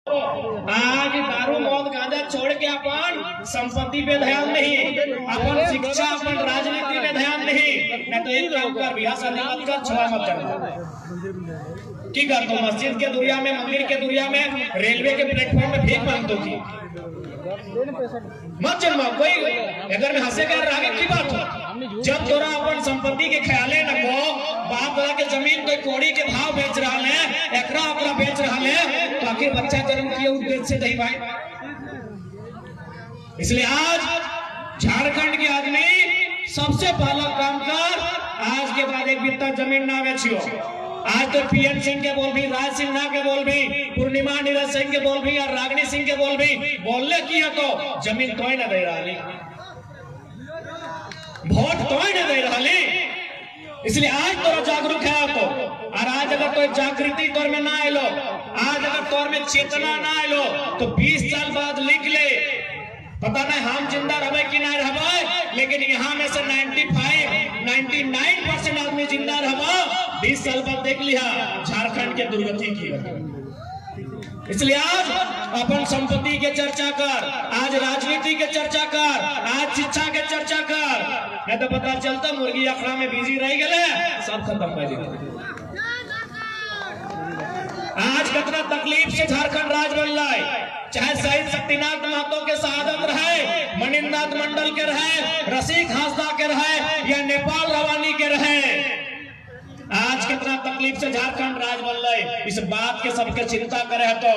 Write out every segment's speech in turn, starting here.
आज दारू मौत गांजा छोड़ के अपन संपत्ति पे ध्यान नहीं, अपन शिक्षा अपन राजनीति पे ध्यान नहीं तो एक काम कर, बिहार शादी मत कर, छुआ मत कर। की कर दो मस्जिद के दुनिया में, मंदिर के दुनिया में, रेलवे के प्लेटफॉर्म में भीख मांग दो की मत जन्मा कोई अगर में हंसे कर आगे की बात हो। जब तोरा अपन संपत्ति के ख्याले न को बाप दादा के जमीन कोई कोड़ी के भाव बेच रहा है, एकरा अपना बेच रहा है, तो आखिर बच्चा जन्म किए उद्देश्य से नहीं भाई। इसलिए आज झारखंड के आदमी सबसे पहला काम कर, आज के बाद एक बित्ता जमीन ना बेचियो। आज तो पीएन सिंह के बोल भी, राज सिंह के बोल भी, पूर्णिमा नीरज सिंह के बोल भी और रागनी सिंह के बोल भी बोलने की है तो जमीन तो ही न दे रही, वोट तो ही न दे रही। इसलिए आज तोरा जागरूक है तो, और आज अगर तो जागृति तौर में ना आलो, आज अगर तौर में चेतना ना आलो तो 20 साल बाद लिख ले, पता नहीं हम जिंदा रहे कि नहीं रहे, लेकिन यहाँ में से 99% आदमी जिंदा रहा। 20 साल बाद देख लिया झारखंड के दुर्गति की। इसलिए आज अपन संपत्ति के चर्चा कर, आज राजनीति के चर्चा कर, आज शिक्षा के चर्चा कर, नहीं तो पता चलता मुर्गी अखड़ा में बिजी रह गए, सब खत्म कर दिया। आज कितना तकलीफ से झारखंड राज बन रहा है, चाहे शहीद शक्तिनाथ महतो के शहादत रहे, मणिनाथ मंडल के रहे, रसिक हांसदा के रहे या नेपाल रवानी के रहे, आज कितना तकलीफ से झारखंड राज बन रहा है। इस बात के सबके चिंता करे तो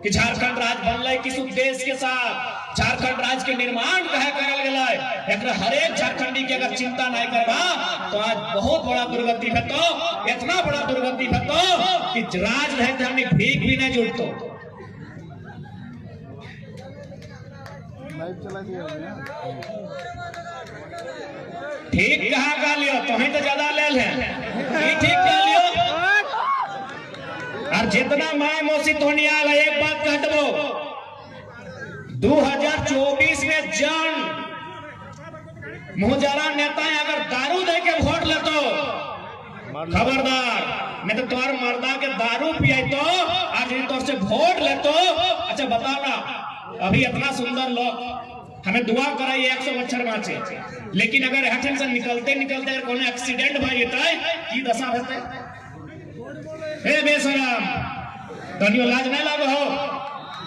कि झारखंड राज बन रहा है किस उद्देश्य के साथ, झारखंड राज के निर्माण कहे करल गेला है, एक हर एक झारखंडी की अगर चिंता नहीं करबा तो आज बहुत बड़ा दुर्गति है। तो इतना बड़ा दुर्गति है तो कि राज रहे हमने भीख भी नहीं जुटतो। ठीक कहा गा लियो, तुम्हें तो ज्यादा ले ले, ठीक कह लियो। और जितना माय मौसी धोनी आला, एक बात कह दो, 2024 में जन मुहजारा नेता अगर दारू दे के वोट ले तो खबरदार, नहीं तो तोर मर्दा के दारू पिए तो आज तो से वोट ले तो। अच्छा बताओ ना, अभी इतना सुंदर लोग हमें दुआ कराई 100 बच्चर बाँचे, लेकिन अगर हठन से निकलते निकलते अगर कोई एक्सीडेंट भाई है की दशा होते? हे बेशरम, तनियो लाज नहीं लागो हो,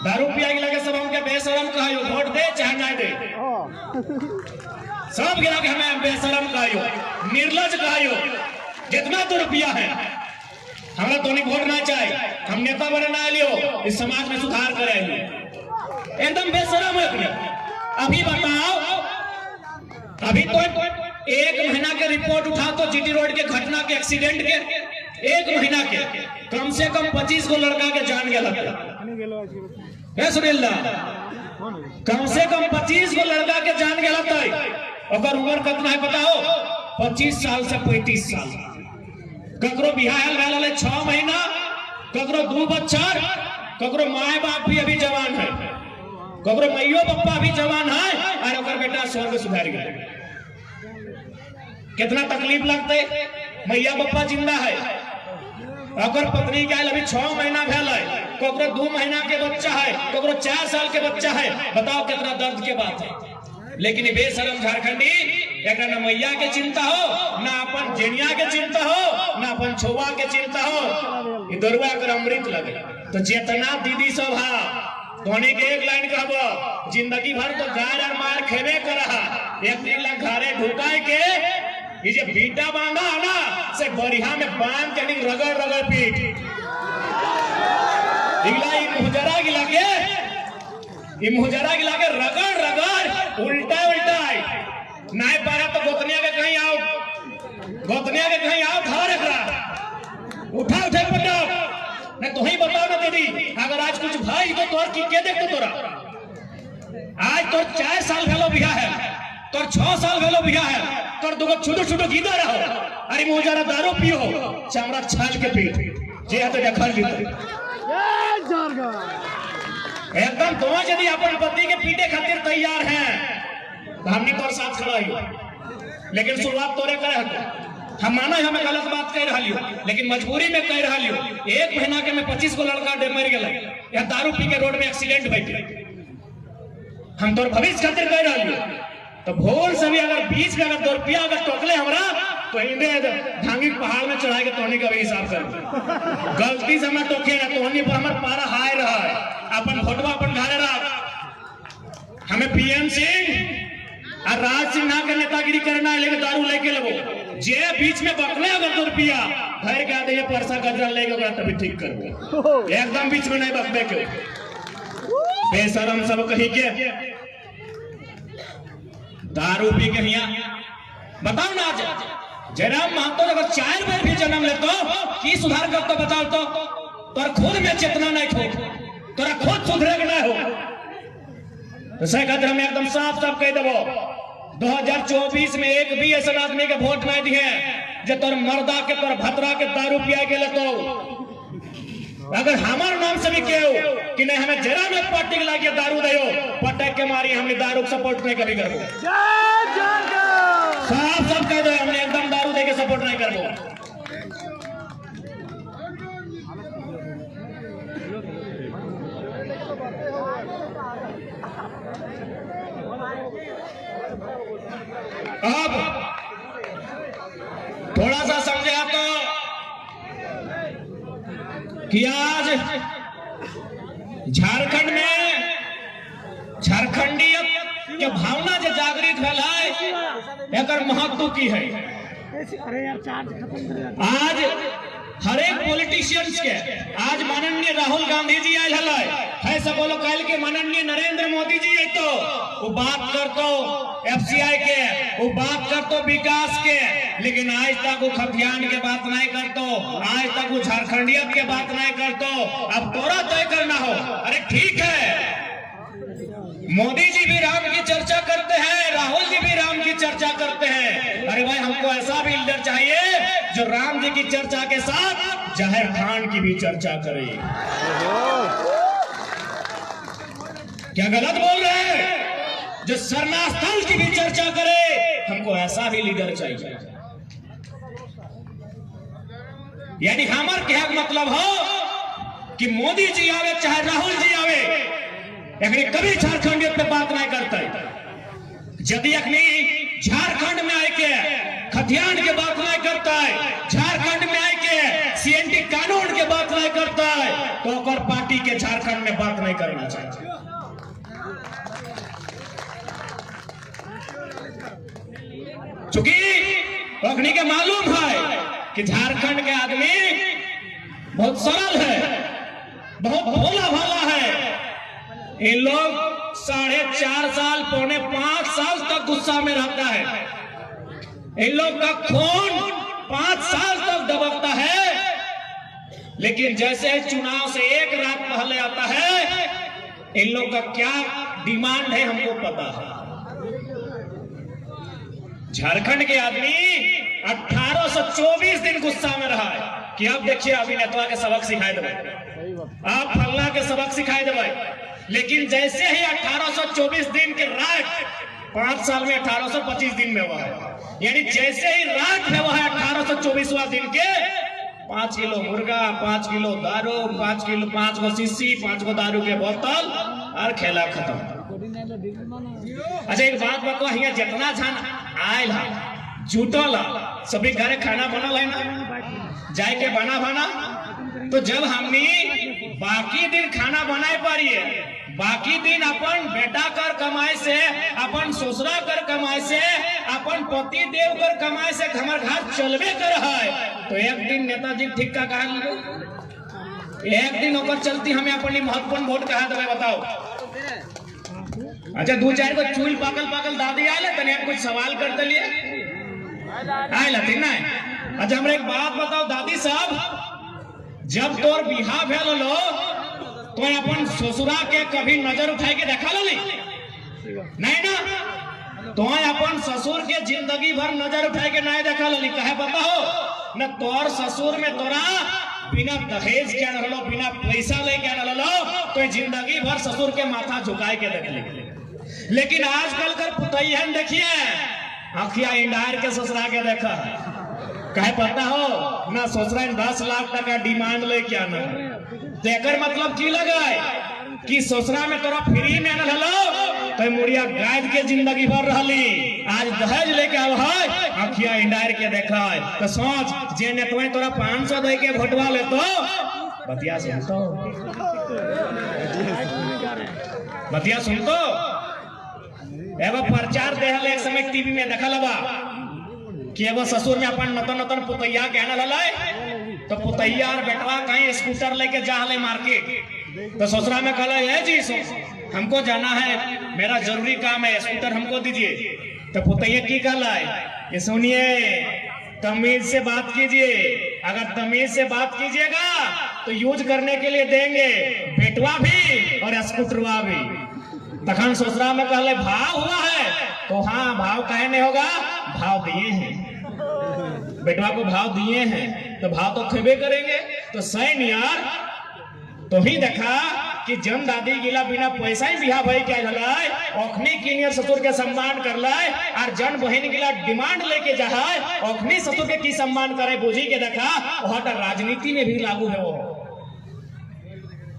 दारू पिया लगे सब हमके बेशरम कहियो, वोट दे चाहे नहीं दे, सब गिरा के हमें बेशरम कहियो, निर्लज कहियो। जितना तो रुपया है हमरा तो नहीं वोट ना चाहिए, हम नेता बने ना लियो, इस समाज में सुधार करे, एकदम बेशरम है। अभी बताओ, अभी तो 1 महीना के रिपोर्ट उठा तो जीटी रोड के घटना के, एक्सीडेंट के 1 महीना के कम से कम 25 को लड़का के जान गया, कम से कम 25 को लड़का के जान गया। अगर उम्र कितना है पता हो, 25 साल से 35 साल। ककरो बिहार वाला 6 महीना, ककरो 2 बच्चा, ककरो माए बाप भी अभी जवान है, ककरो मैयो पप्पा भी जवान है और ओकर बेटा स्वर्ग सुधार गया। कितना तकलीफ लगते, मैया पप्पा जिंदा है, अगर पत्नी के अभी 6 महीना भेल है, ककरो 2 महीना के बच्चा है, ककरो 4 साल के बच्चा है, बताओ कितना दर्द के बात है। लेकिन बेशरम झारखंडी एक ना मैया के चिंता हो, ना अपन जेनिया के चिंता हो, ना अपन छुआ के चिंता हो, इधरवा कर अमृत लगे। तो चेतना दीदी सब धोनी के एक लाइन कहबो, जिंदगी भर तो गार और मार खेबे कर रहा, एक दिन ला घरे ढुकाए के ये जो बीटा बांधा है ना, से बढ़िया में बांध के नहीं रगड़ रगड़ पीट मुहजरा गिला के, मुहजरा गिला के रगड़ रगड़ उल्टा उल्टा नहीं पारा तो गोतनिया के कहीं आओ, गोतनिया के कहीं आओ, घर उठा उठे पटाओ। नहीं तो ही बताओ ना दीदी, अगर आज कुछ भाई तो तोर की के देखते तोरा, आज तोर 4 साल भेलो बिया है, तोर 6 साल भेलो बिया है, तोर दुगो छोटो छोटो गीदा रहो, अरे मुहजारा दारू पियो, चमड़ा छाल के पीठ जे है तो देखल जीते एकदम। तो यदि अपन पति के पीटे खातिर तैयार हैं तो हमने तोर साथ खड़ा ही, लेकिन शुरुआत तोरे करे है। हम माना हमें गलत बात कह रहा, लेकिन मजबूरी में कह रहा। 1 महीना के में 25 को लड़का मर गया। या दारू पी के रोड में एक्सीडेंट भइल, हम तोर भविष्य खातिर कह रही हो, तो भोर से भी अगर बीच में अगर 2 रुपया अगर टोकले हमरा तो इन्हें धांगी पहाड़ में चढ़ा के तोहनी का भी हिसाब कर, गलती से हमरा टोके ना तोहनी पर हमार पारा हाय रहा है, अपन फोटवा अपन घरे रख, हमें पीएम सिंह और राज सिंह ना के नेतागिरी करना है, लेके दारू लेके लगो जे बीच में बकले अगर 2 रुपया घर के आते परसा गजरा लेके तभी ठीक कर, एकदम बीच में नहीं बकबे के बेशरम सब कही के दारू पी के यहाँ बताओ ना। आज जयराम महतो अगर 4 बार भी जन्म ले तो की सुधार कर तो बताओ, तो तोर खुद में चेतना नहीं हो, तोरा खुद सुधरे के नहीं हो, तो सही खातिर हम एकदम साफ साफ कह देवो 2024 में एक भी ऐसा आदमी के वोट नहीं दिए जो तोर मर्दा के तोर भतरा के दारू पिया के तो अगर हमारे नाम से भी कहो कि नहीं हमें जरा में पार्टी के लागे दारू दे पटक के मारी, हमने दारू सपोर्ट नहीं कभी करो, साफ साफ कह दो हमने एकदम दारू दे के सपोर्ट नहीं करो। अब थोड़ा सा समझे आप तो कि आज झारखंड में झारखंडीयत के भावना जो जागृत है एक महत्व की है। आज हर एक पॉलिटिशियंस के आज माननीय राहुल गांधी जी आयल है सब बोलो कल के माननीय नरेंद्र मोदी जी है तो वो बात कर तो एफसीआई के, वो बात कर तो विकास के, लेकिन आज तक वो खतियान के बात नहीं कर तो, आज तक वो झारखंडियत के बात नहीं कर तो। अब तोरा तय करना हो, अरे ठीक है मोदी जी भी राम की चर्चा करते हैं, राहुल जी भी राम की चर्चा करते हैं, अरे भाई हमको ऐसा भी लीडर चाहिए जो राम जी की चर्चा के साथ जाहिर खान की भी चर्चा करे। क्या गलत बोल रहे हैं? जो सरना स्थल की भी चर्चा करे, हमको ऐसा भी लीडर चाहिए। यानी हमार क्या मतलब हो कि मोदी जी आवे चाहे राहुल जी आवे, कभी झारखंडियत पे बात नहीं करता है। यदि अखनी झारखंड में आके खतियान के बात नहीं करता है, झारखंड में आके सीएनटी कानून के बात नहीं करता है, तो अगर पार्टी के झारखंड में बात नहीं करना चाहिए। चूंकि अखनी के मालूम है कि झारखंड के आदमी बहुत सरल है, बहुत भोला भाला है। इन लोग 4.5 साल पौने 5 साल तक गुस्सा में रहता है, इन लोग का खून 5 साल तक दबकता है, लेकिन जैसे चुनाव से एक रात पहले आता है, इन लोग का क्या डिमांड है हमको पता है। झारखंड के आदमी 1824 दिन गुस्सा में रहा है कि अब देखिए अभिनेता के सबक सिखाए देवे, आप फल्ला के सबक सिखाए देवे, लेकिन जैसे ही 1824 दिन के रात 5 साल में 1825 दिन में हुआ है, यानी जैसे ही रात में हुआ है 1824वां दिन के 5 किलो मुर्गा, 5 किलो दारू, 5 गो शीशी, 5 गो दारू के बोतल और खेला खत्म। अच्छा एक बात बताओ, यहाँ जितना झन आयल है जुटल सभी घरे खाना बनल है ना, जाए के बना तो जब हमनी बाकी दिन खाना बनाए पारिए, बाकी दिन अपन बेटा कर कमाए से, अपन ससुरा कर कमाए से, अपन पति देव कर कमाए से हमार घर चलबे कर है, तो एक दिन नेताजी ठीक का कहा, एक दिन होकर चलती हमें अपनी महत्वपूर्ण वोट कहा देवे बताओ। अच्छा 2-4 को चूल पाकल दादी आए तने कुछ सवाल करते लिए आए लती ना। अच्छा हमरा एक बात बताओ दादी साहब, जब तोर बिहार भेल लो तो अपन ससुरा के कभी नजर उठाए के देखा लो नहीं ना, तो अपन ससुर के जिंदगी भर नजर उठाए के नहीं देखा लो, कहे बताओ न तोर ससुर में तोरा बिना दहेज के न लो, बिना पैसा ले के न लो, तो जिंदगी भर ससुर के माथा झुकाए के देख ले। लेकिन आजकल कर पुतैहन देखिए अखिया इंडार के ससुरा के देखा, कहे पता हो ना ससुरा 10 लाख टका डिमांड ले क्या ना, देकर मतलब की लगाए कि ससुरा में तोरा फ्री में न हलो तो मुड़िया गायद के जिंदगी भर रहली, आज दहेज लेके आव है आखिया इंडायर के देखा है तो सोच जे नेतवा तोरा 500 दे के भोटवा ले तो बतिया सुनतो, बतिया सुनतो। एगो प्रचार देहल एक समय टीवी में देखल बा कि एगो ससुर में अपन नतन नतन पुतैया के आनल हलै तो पुतैया और बेटवा कहीं स्कूटर लेके जा हले मार्केट तो ससुरा में कहला है जी हमको जाना है, मेरा जरूरी काम है, स्कूटर हमको दीजिए। तो पुतैया की कहला है, ये सुनिए तमीज से बात कीजिए, अगर तमीज से बात कीजिएगा तो यूज करने के लिए देंगे, बेटवा भी और स्कूटरवा भी। तखन ससुरा में कहले भाव हुआ है तो हाँ भाव कहे नहीं होगा, भाव दिए हैं, बेटवा को भाव दिए हैं तो भाव तो खेबे करेंगे। तो सैन यार तो ही देखा कि जन दादी गिला बिना पैसा ही बिहा भाई क्या हलाय ओखनी किनियर ससुर के सम्मान कर लाए और जन बहन गिला डिमांड लेके जाए ओखनी ससुर के की सम्मान करे बुझी के देखा वह राजनीति में भी लागू है,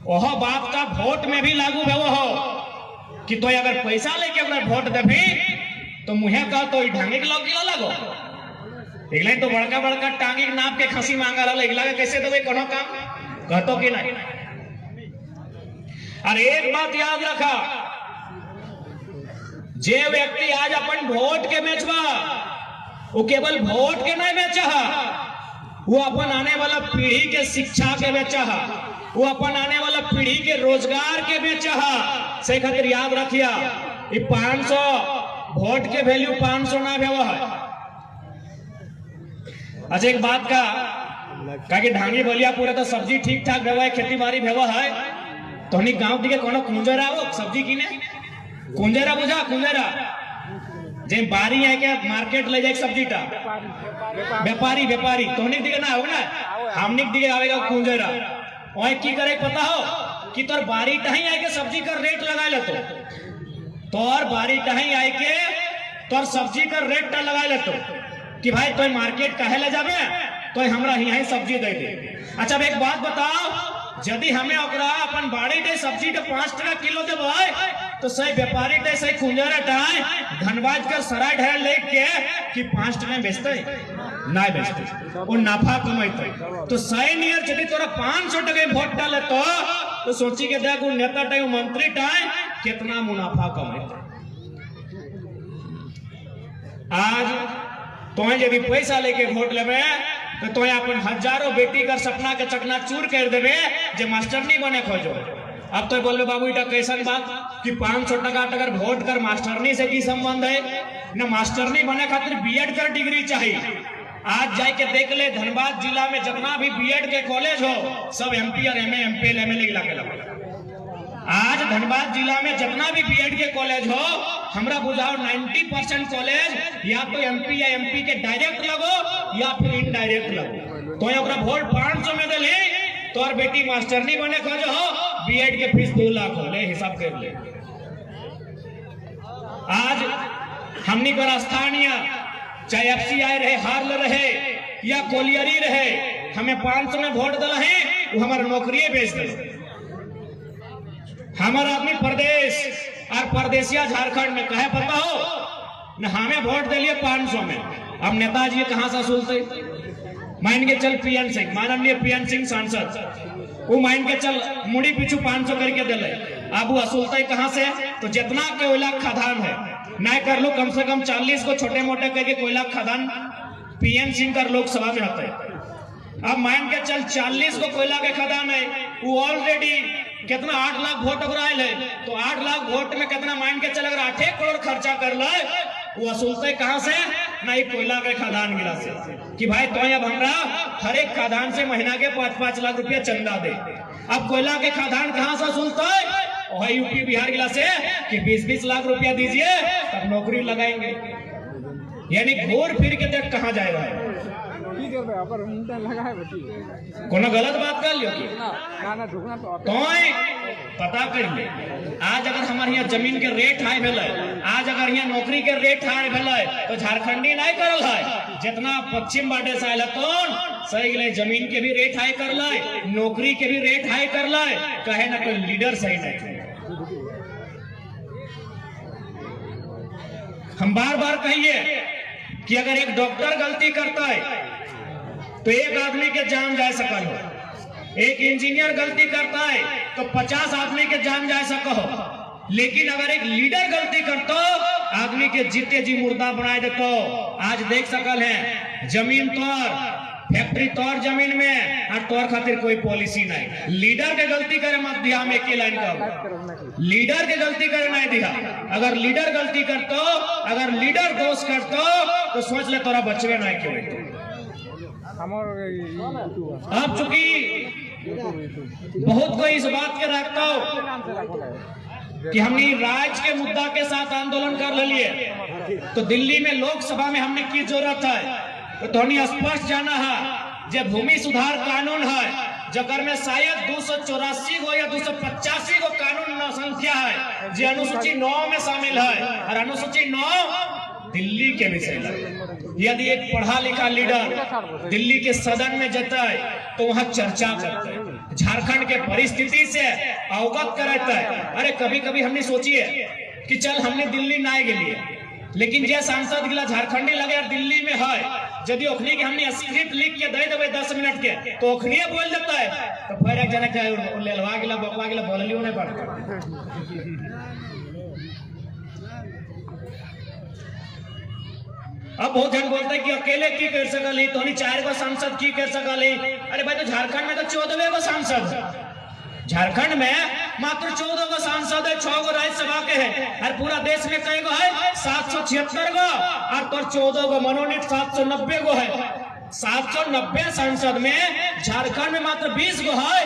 वह बात का वोट में भी लागू है वो कि तो अगर पैसा लेके अगर वोट देबी तो मुहे का तो ढंगे के लोग गिला लगो इगले तो बड़का बड़का टांगी नाप के खसी मांगा रहा इगला कैसे देवे कोनो काम कहतो कि नहीं। और एक बात याद रखा, जे व्यक्ति आज अपन वोट के बेचवा वो केवल वोट के नहीं बेचा, वो अपन आने वाला पीढ़ी के शिक्षा के बेचा, वो अपन आने वाला पीढ़ी के रोजगार के बेचा। से खातिर याद रखिया 500 वोट के वैल्यू 500 ना भेवा है। अच्छा एक बात का कि ढांगी बलिया पूरे तो सब्जी ठीक ठाक भेवा है, खेती बाड़ी भेवा है तो हनी गांव दिखे कोनो कुंजरा हो सब्जी किने कुंजरा बुझा कुंजरा जे बारी है के मार्केट ले जाए सब्जी टा व्यापारी व्यापारी तो हनी दिखे ना हो ना हमनी दिखे आवेगा कुंजरा ओए की करे पता हो कि तोर बारी टही आए के सब्जी का रेट लगा ले तोर बारी टही आए के तोर सब्जी का रेट टा लगा ले कि भाई तो मार्केट काहे ले जाबे तो हमरा यहीं सब्जी दे दे। अच्छा एक बात बताओ, यदि हमें ओकरा अपन बाड़ी दे सब्जी के 5 टका किलो देबै तो सही व्यापारी दे सही कुंजरा टाए धनबाद कर सराय ढेर लेके कि 5 टका बेचते ना बेचते वो नाफा कमाते तो सही नियर यदि तोरा 500 टका वोट डाले तो सोची के देख नेता टाइम मंत्री टाइम कितना मुनाफा कमाते। आज तो यदि पैसा लेके वोट लेवे तो अपन हजारों बेटी का सपना के चकना चूर कर देवे जे मास्टर नहीं बने खोजो। अब तो बोले बाबू इटा कैसन बात कि 500 टका अगर वोट कर मास्टरनी से की संबंध है न, मास्टरनी बने खातिर बीएड कर डिग्री चाहिए। आज जाके देख ले धनबाद जिला में जितना भी बीएड के कॉलेज हो सब एमपी और एमए एमपीएल एमएलए गिला के लगे। आज धनबाद जिला में जितना भी बीएड के कॉलेज हो हमरा बुझाओ 90% कॉलेज या तो एमपी या एमपी के डायरेक्ट लगो या फिर इनडायरेक्ट लगो। तो ओकरा वोट 500 में देले तोर बेटी मास्टर नहीं बने खोजो हो बीएड के फीस 2 लाख हो ले हिसाब कर ले। आज हमनी पर स्थानीय चाहे एफसीआई रहे हार्ल रहे या कोलियरी रहे हमें 500 में वोट दिला है वो हमारा नौकरी बेच दे। हमारा आदमी प्रदेश और परदेसिया झारखंड में कहे पता हो न हमें वोट दे लिए 500 में। अब नेताजी कहां से सुनते मान के चल पीएन सिंह माननीय पीएन सिंह सांसद वो मान के चल मुड़ी पीछू 500 करके दिले अब वो असुलते कहां से तो जितना कोयला खदान है ना कर लो कम से कम 40 को छोटे मोटे करके कोयला खदान पीएन सिंह कर लोकसभा में होते। अब मान के चल 40 को कोयला के खदान है वो ऑलरेडी कितना 8 लाख वोट अगर आये है तो 8 लाख वोट में कितना मान के चल अगर 8 करोड़ खर्चा कर ले वो वसूलते कहां से नहीं कोयला के खदान गिला से कि भाई तो अब हमरा हर एक खदान से महीना के 5-5 लाख रुपया चंदा दे। अब कोयला के खदान कहां से वसूलते है यूपी बिहार गिला से कि 20-20 लाख रुपया दीजिए तब नौकरी लगाएंगे। यानी घूर फिर के देख कहां जाएगा कोनो गलत बात कर लियो तो पता कर ले। आज अगर हमारे यहाँ जमीन के रेट हाई भेले आज अगर यहाँ नौकरी के रेट हाई भेले तो झारखंडी नहीं करल है जितना पश्चिम बाटे से आयल तो सही नहीं, जमीन के भी रेट हाई कर लाए, नौकरी के भी रेट हाई कर लाए, कहे ना कोई लीडर सही नहीं। हम बार बार कहिए कि अगर एक डॉक्टर गलती करता है तो एक आदमी के जान जा सकल हो, एक इंजीनियर गलती करता है तो 50 आदमी के जान जा सको हो, लेकिन अगर एक लीडर गलती करता आदमी के जीते जी मुर्दा बनाए देतो। आज देख सकल है जमीन तोर, फैक्ट्री तोर जमीन में और तोर खातिर कोई पॉलिसी नहीं। लीडर के गलती करे मत दिया, हम एक ही लाइन का लीडर के गलती करे नहीं दिया। अगर लीडर गलती करतो, अगर लीडर दोष करतो तो सोच ले तोरा बचवे नहीं क्यों। अब चूंकि बहुत कोई इस बात के रखता हो कि हमने राज्य के मुद्दा के साथ आंदोलन कर लिए, तो दिल्ली में लोकसभा में हमने की जरूरत है तो हमें स्पष्ट जाना है जब भूमि सुधार कानून है जकर में शायद 284 गो या 285 गो कानून संख्या है जो अनुसूची 9 में शामिल है, और अनुसूची 9 दिल्ली के विषय में। यदि एक पढ़ा लिखा लीडर दिल्ली के सदन में जाता है तो वहां चर्चा करता है, झारखंड के परिस्थिति से अवगत कराता है। अरे कभी कभी हमने सोचिए कि चल हमने दिल्ली ना गए, लेकिन जे सांसद गिला झारखंडी लगे और दिल्ली में है, यदि ओखनी के हमने स्क्रिप्ट लिख के दे देवे 10 मिनट के तो ओखनी बोल देता है, तो फिर एक जना क्या लेलवा गिला बकवा गिला बोललियो नहीं पड़ता। अब बहुत जन बोलते हैं कि अकेले की कर सकल तो 4 गो सांसद की कर सकल। अरे भाई तो झारखंड में तो 14 गो सांसद, झारखंड में मात्र 14 गो सांसद है, 6 गो राज्यसभा के है, और पूरा देश में कई गो है 776 गो, और तो 14 गो मनोनीत 790 गो है। 790 सांसद में झारखंड में मात्र 20 गो है।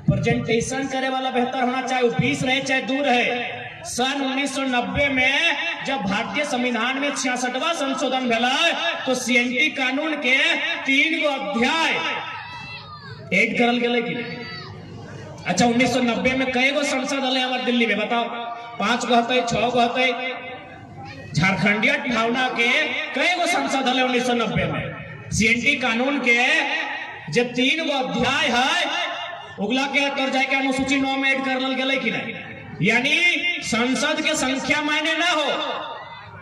प्रेजेंटेशन करे वाला बेहतर होना चाहिए, 20 रहे चाहे 2 रहे। सन 1990 में जब भारतीय संविधान में 66वां संशोधन भेला तो सीएनटी कानून के 3 गो अध्याय ऐड करल गेले कि अच्छा 1990 में कई गो संसद हले हमारे दिल्ली में बताओ, 5 गो हते, 6 गो हते। झारखंडिया भावना के कई गो संसद हले 1990 में। सीएनटी कानून के जब 3 गो अध्याय है उगला के तर जाए के अनुसूची 9 में ऐड करल गेले कि नहीं। यानी संसद के संख्या मायने ना हो,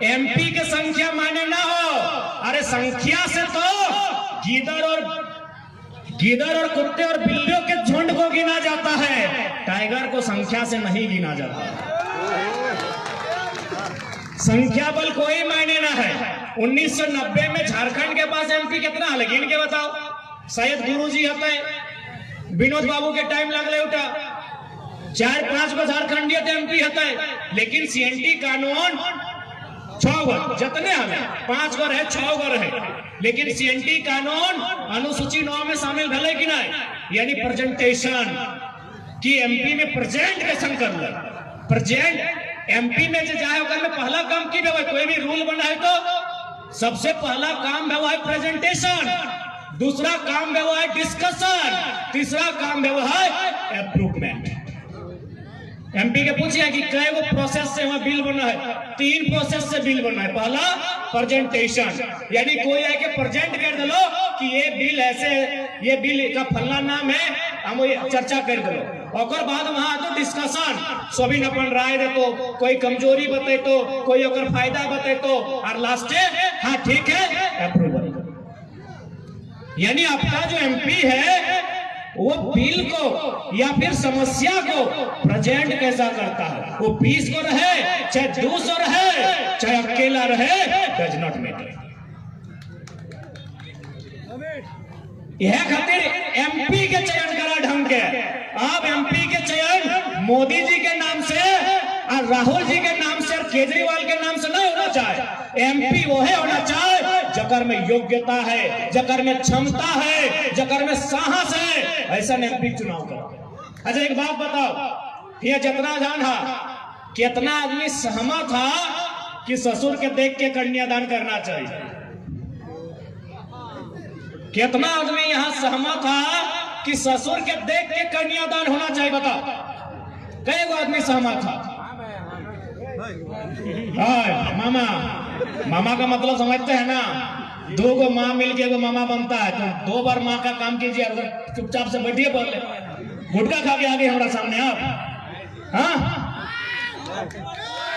एमपी के संख्या मायने ना हो। अरे संख्या से तो गीदड़ और कुत्ते और बिल्लियों के झुंड को गिना जाता है, टाइगर को संख्या से नहीं गिना जाता। संख्या बल कोई मायने ना है। 1990 में झारखंड के पास एमपी कितना है गिन के बताओ। शायद गुरुजी हते, विनोद बाबू के टाइम लगले उठा 4-5 गो झारखंडी एमपी हते, लेकिन सीएनटी कानून 6 गो जितने हमें 5 गो रहे 6 गो रहे, लेकिन सीएनटी कानून अनुसूची 9 में शामिल भले कि नहीं। यानी प्रेजेंटेशन की एमपी में प्रेजेंट कैसन कर ले, प्रेजेंट एमपी में जो जाए में पहला काम की है, कोई भी रूल बना है तो सबसे पहला काम है वो है प्रेजेंटेशन, दूसरा काम है वो है डिस्कशन, तीसरा काम है वो है अप्रूवमेंट। एमपी के पूछिए कि कई वो प्रोसेस से वहां बिल बना है, 3 प्रोसेस से बिल बना है। पहला प्रेजेंटेशन, यानी कोई आके प्रेजेंट कर दो कि ये बिल ऐसे, ये बिल का फलना नाम है, हम चर्चा कर दो। और बाद वहां तो डिस्कशन, सभी अपन राय दे तो, कोई कमजोरी बते तो, कोई ओकर फायदा बते तो, और लास्ट हाँ ठीक है अप्रूवल। यानी आपका जो एमपी है वो बिल को या फिर समस्या को प्रेजेंट कैसा करता है। वो 20 को रहे चाहे 200 रहे चाहे अकेला रहे, डज नॉट मैटर। यह खातिर एमपी के चयन करा ढंग के। अब एमपी के चयन मोदी जी के नाम से और राहुल जी के नाम से और केजरीवाल के नाम से नहीं होना चाहिए। एमपी वो है होना चाहिए जकर में योग्यता है, जकर में क्षमता है, जकर में साहस है, ऐसा एमपी चुनाव करो। अच्छा एक बात बताओ, ये जितना जान है कितना आदमी सहमत था कि ससुर के देख के कन्यादान करना चाहिए? कितना आदमी यहाँ सहमत था कि ससुर के देख के कन्यादान होना चाहिए? बताओ कई गो आदमी सहमत था? मामा, मामा का मतलब समझते हैं ना, दो को माँ मिलके वो मामा बनता है, तो 2 बार माँ का काम कीजिए, अगर चुपचाप से बैठिए पहले, गुटखा खा के आगे हमारा सामने आप। हाँ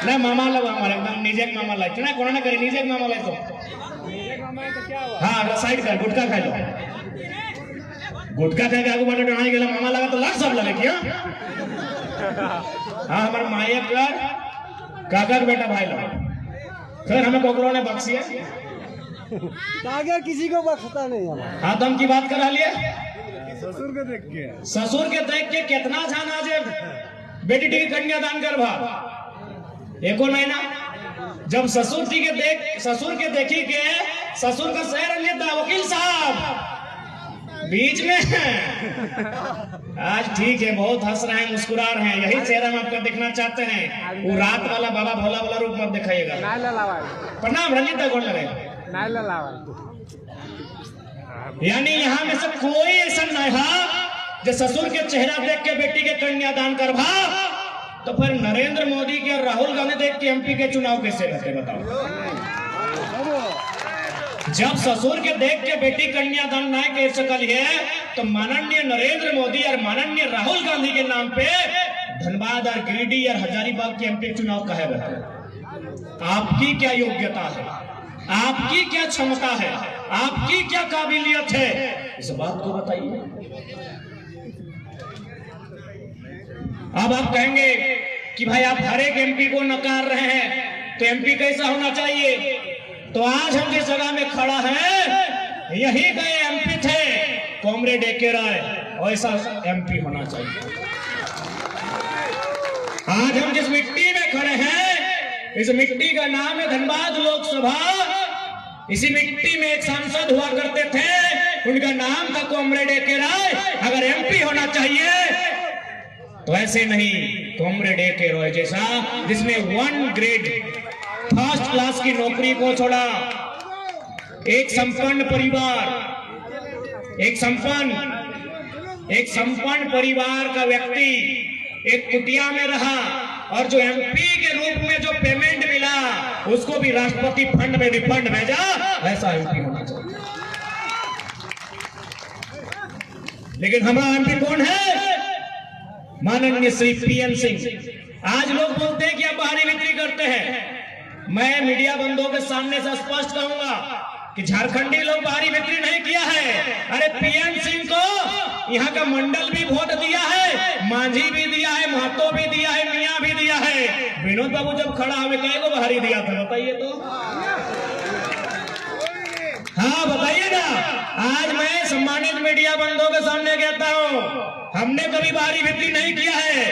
नहीं मामा लोग हमारे एकदम निजे मामा लाए ना, कोना ना करे निजे मामा लाए तो हाँ साइड कर गुटखा खा लो, गुटखा खा के आगे बढ़े डराने के लिए मामा लगा तो लाख सब लगे क्या। हाँ हमारे माये कर काका बेटा भाई लोग, फिर हमें कोकरों ने बख्शिया, कागर किसी को बख्शता नहीं है। हाँ दम की बात करा लिए, ससुर के देख के, ससुर के देख के कितना जान आज बेटी टी कन्यादान कर भा एको महीना, जब ससुर जी के देखी के ससुर का शहर अन्य वकील साहब बीच में आज ठीक है, बहुत हंस रहे हैं, मुस्कुरा रहे हैं, यही चेहरा हम आपका देखना चाहते हैं, वो रात वाला बाबा भोला वाला रूप मत दिखाइएगा। प्रणाम रंजित गोड़ लगे। यानी यहाँ में से कोई ऐसा नहीं है जो ससुर के चेहरा देख के बेटी के कन्यादान कर भा, तो फिर नरेंद्र मोदी के और राहुल गांधी देख के एमपी के चुनाव कैसे लड़ते बताओ। जब ससुर के देख के बेटी कन्यादान नहीं कर सकल है, तो माननीय नरेंद्र मोदी और माननीय राहुल गांधी के नाम पे धनबाद और गिरिडीह और हजारीबाग के एमपी चुनाव कहे बताओ। आपकी क्या योग्यता है, आपकी क्या क्षमता है, आपकी क्या काबिलियत है, इस बात को बताइए। अब आप कहेंगे कि भाई आप हर एक एमपी को नकार रहे हैं, तो एमपी कैसा होना चाहिए, तो आज हम जिस जगह में खड़ा है यही गए एमपी थे कॉमरेड ए.के. राय, ऐसा एमपी होना चाहिए। आज हम जिस मिट्टी में खड़े हैं, इस मिट्टी का नाम है धनबाद लोकसभा। इसी मिट्टी में एक सांसद हुआ करते थे, उनका नाम था कॉमरेड ए.के. राय। अगर एमपी होना चाहिए तो ऐसे नहीं, कॉमरेड ए.के. राय जैसा, जिसने 1 ग्रेड फर्स्ट क्लास की नौकरी को छोड़ा, एक संपन्न परिवार का व्यक्ति एक कुटिया में रहा, और जो एमपी के रूप में जो पेमेंट मिला उसको भी राष्ट्रपति फंड में रिफंड भेजा, ऐसा एमपी होना चाहिए। लेकिन हमारा एमपी कौन है? माननीय श्री पीएन सिंह। आज लोग बोलते हैं कि आप बाहरी बिक्री करते हैं, मैं मीडिया बंधुओं के सामने से स्पष्ट कहूंगा कि झारखंडी लोग बाहरी बिक्री नहीं किया है। अरे पीएन सिंह को यहाँ का मंडल भी वोट दिया है, मांझी भी दिया है, महतो भी दिया है, मियां भी दिया है। विनोद बाबू जब खड़ा हमें कहे को बाहरी दिया था, बताइए तो। हाँ बताइए ना। आज मैं सम्मानित मीडिया बंधुओं के सामने कहता हूँ, हमने कभी बाहरी बिक्री नहीं किया है।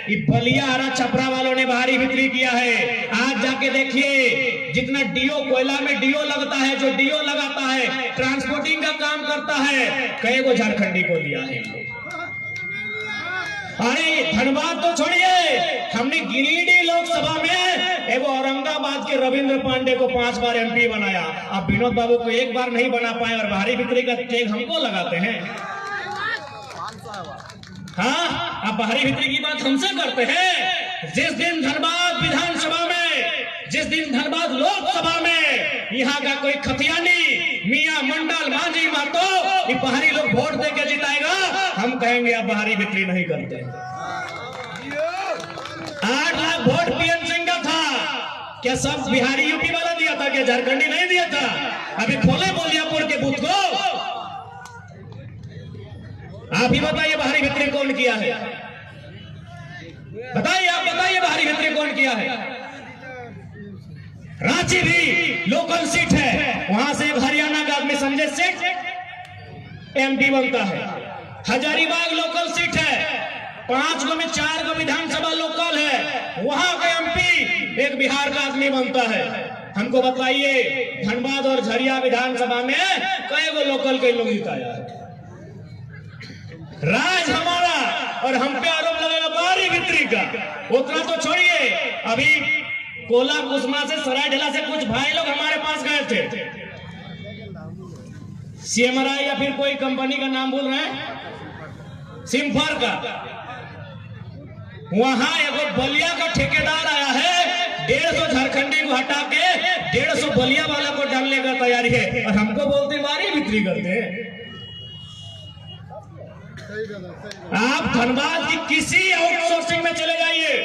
ये बलिया हरा छपरा वालों ने बाहरी बिक्री किया है। आज जाके देखिए, जितना डीओ कोयला में डीओ लगता है, जो डीओ लगाता है, ट्रांसपोर्टिंग का काम करता है, कई को झारखंडी को दिया है। अरे धनबाद तो छोड़िए, हमने गिरिडीह लोकसभा में एगो औरंगाबाद के रविंद्र पांडे को 5 बार एमपी बनाया। अब विनोद बाबू को 1 बार नहीं बना पाए और बाहरी बिक्री का टेग हमको लगाते हैं। हाँ, अब बाहरी बिक्री की बात हमसे करते हैं। जिस दिन धनबाद विधानसभा में, जिस दिन धनबाद लोकसभा में यहाँ का कोई खतियानी, मियां, मंडल, मांझी, महतो, ये बाहरी लोग वोट देके जिताएगा, हम कहेंगे आप बाहरी बिक्री नहीं करते। 8 लाख वोट पीएन सिंह का था, क्या सब बिहारी यूपी वाला दिया था, क्या झारखंडी नहीं दिया था? अभी खोले बोलियापुर के बूथ को। आप ही बताइए बाहरी बिक्री कौन किया है? बताइए, आप बताइए बाहरी बिक्री कौन किया है? रांची भी लोकल सीट है, वहां से एक हरियाणा का आदमी संजय सेठ एमपी बनता है। हजारीबाग लोकल सीट है, 5 में 4 को विधानसभा लोकल है, वहां का एमपी एक बिहार का आदमी बनता है। हमको बताइए, धनबाद और झरिया विधानसभा में कई गो लोकल के लोग जिताया है? राज हमारा, और हम पे आरोप लगेगा बाहरी बिक्री का। उतना तो छोड़िए, अभी कोला कुसमा से, सरायढेला से कुछ भाई लोग हमारे पास गए थे, सीएमआरआई या फिर कोई कंपनी का नाम बोल रहे हैं, सिम्फर का। वहां एक बलिया का ठेकेदार आया है, 150 झारखंडी को हटा के 150 बलिया वाला को डालने का तैयारी है, और हमको बोलते मारी बिक्री करते हैं। आप धनबाद की किसी आउटसोर्सिंग में चले जाइए,